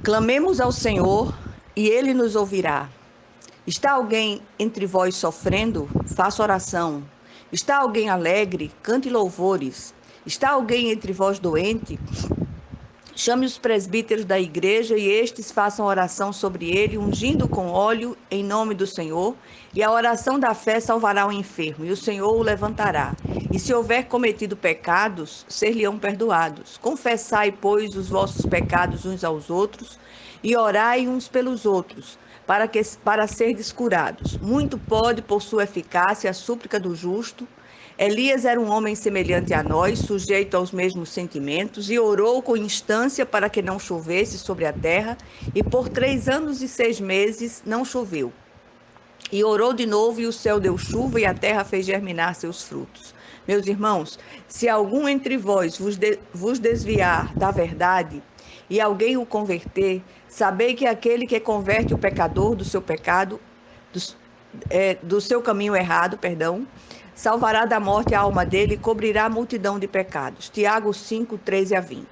Clamemos ao Senhor e Ele nos ouvirá. Está alguém entre vós sofrendo? Faça oração. Está alguém alegre? Cante louvores. Está alguém entre vós doente? Chame os presbíteros da igreja e estes façam oração sobre ele, ungindo com óleo em nome do Senhor. E a oração da fé salvará o enfermo, e o Senhor o levantará. E se houver cometido pecados, ser-lhe-ão perdoados. Confessai, pois, os vossos pecados uns aos outros, e orai uns pelos outros, para serdes curados. Muito pode, por sua eficácia, a súplica do justo. Elias era um homem semelhante a nós, sujeito aos mesmos sentimentos, e orou com instância para que não chovesse sobre a terra, e por 3 anos e 6 meses não choveu. E orou de novo, e o céu deu chuva, e a terra fez germinar seus frutos. Meus irmãos, se algum entre vós vos desviar da verdade, e alguém o converter, sabei que aquele que converte o pecador do seu pecado, do seu caminho errado, salvará da morte a alma dele e cobrirá a multidão de pecados. Tiago 5, 13 a 20.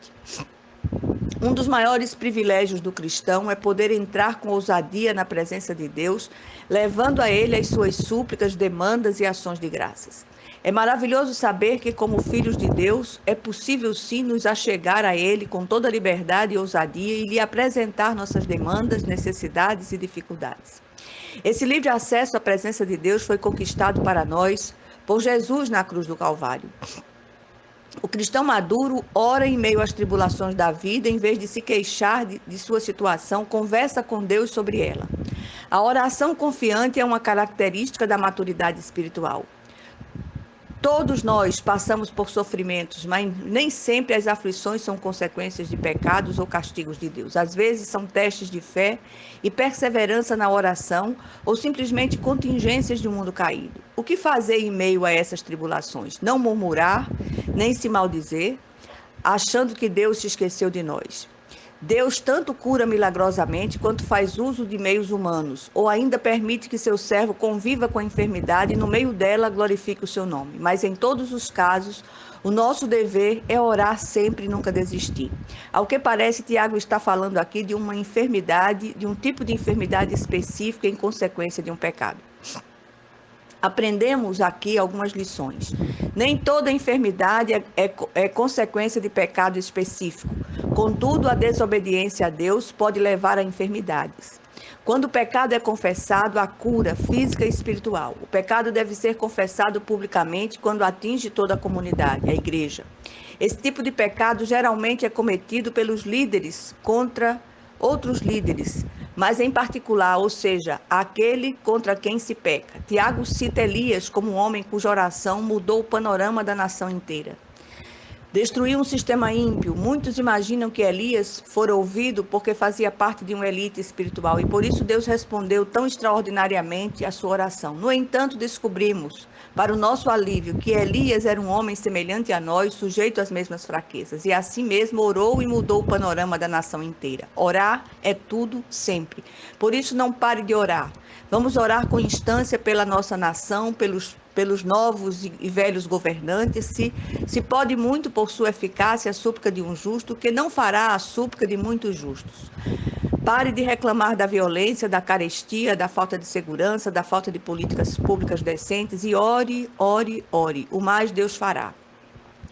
Um dos maiores privilégios do cristão é poder entrar com ousadia na presença de Deus, levando a Ele as suas súplicas, demandas e ações de graças. É maravilhoso saber que, como filhos de Deus, é possível sim nos achegar a Ele com toda liberdade e ousadia e lhe apresentar nossas demandas, necessidades e dificuldades. Esse livre acesso à presença de Deus foi conquistado para nós por Jesus na cruz do Calvário. O cristão maduro ora em meio às tribulações da vida, em vez de se queixar de sua situação, conversa com Deus sobre ela. A oração confiante é uma característica da maturidade espiritual. Todos nós passamos por sofrimentos, mas nem sempre as aflições são consequências de pecados ou castigos de Deus. Às vezes são testes de fé e perseverança na oração ou simplesmente contingências de um mundo caído. O que fazer em meio a essas tribulações? Não murmurar, nem se maldizer, achando que Deus se esqueceu de nós. Deus tanto cura milagrosamente quanto faz uso de meios humanos, ou ainda permite que seu servo conviva com a enfermidade e no meio dela glorifique o seu nome. Mas em todos os casos, o nosso dever é orar sempre e nunca desistir. Ao que parece, Tiago está falando aqui de uma enfermidade, de um tipo de enfermidade específica em consequência de um pecado. Aprendemos aqui algumas lições. Nem toda enfermidade é consequência de pecado específico. Contudo, a desobediência a Deus pode levar a enfermidades. Quando o pecado é confessado, há cura física e espiritual. O pecado deve ser confessado publicamente quando atinge toda a comunidade, a igreja. Esse tipo de pecado geralmente é cometido pelos líderes contra outros líderes, mas em particular, ou seja, aquele contra quem se peca. Tiago cita Elias como um homem cuja oração mudou o panorama da nação inteira. Destruiu um sistema ímpio. Muitos imaginam que Elias fora ouvido porque fazia parte de uma elite espiritual e por isso Deus respondeu tão extraordinariamente à sua oração. No entanto, descobrimos, para o nosso alívio, que Elias era um homem semelhante a nós, sujeito às mesmas fraquezas, e assim mesmo orou e mudou o panorama da nação inteira. Orar é tudo, sempre. Por isso, não pare de orar. Vamos orar com instância pela nossa nação, pelos novos e velhos governantes, se pode muito por sua eficácia a súplica de um justo, que não fará a súplica de muitos justos. Pare de reclamar da violência, da carestia, da falta de segurança, da falta de políticas públicas decentes e ore, ore, ore. O mais Deus fará.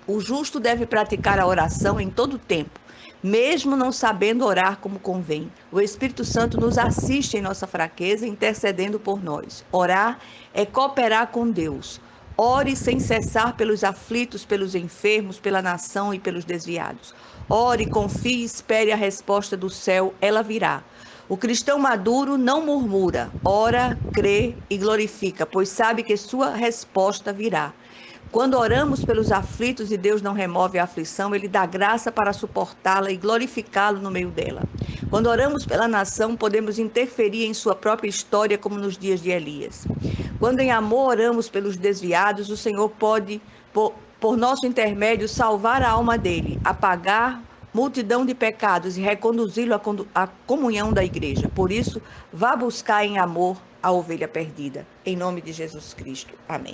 O justo deve praticar a oração em todo o tempo, mesmo não sabendo orar como convém. O Espírito Santo nos assiste em nossa fraqueza, intercedendo por nós. Orar é cooperar com Deus. Ore sem cessar pelos aflitos, pelos enfermos, pela nação e pelos desviados. Ore, confie e espere a resposta do céu, ela virá. O cristão maduro não murmura, ora, crê e glorifica, pois sabe que sua resposta virá. Quando oramos pelos aflitos e Deus não remove a aflição, Ele dá graça para suportá-la e glorificá-lo no meio dela. Quando oramos pela nação, podemos interferir em sua própria história, como nos dias de Elias. Quando em amor oramos pelos desviados, o Senhor pode, por nosso intermédio, salvar a alma dele, apagar multidão de pecados e reconduzi-lo à comunhão da igreja. Por isso, vá buscar em amor a ovelha perdida. Em nome de Jesus Cristo. Amém.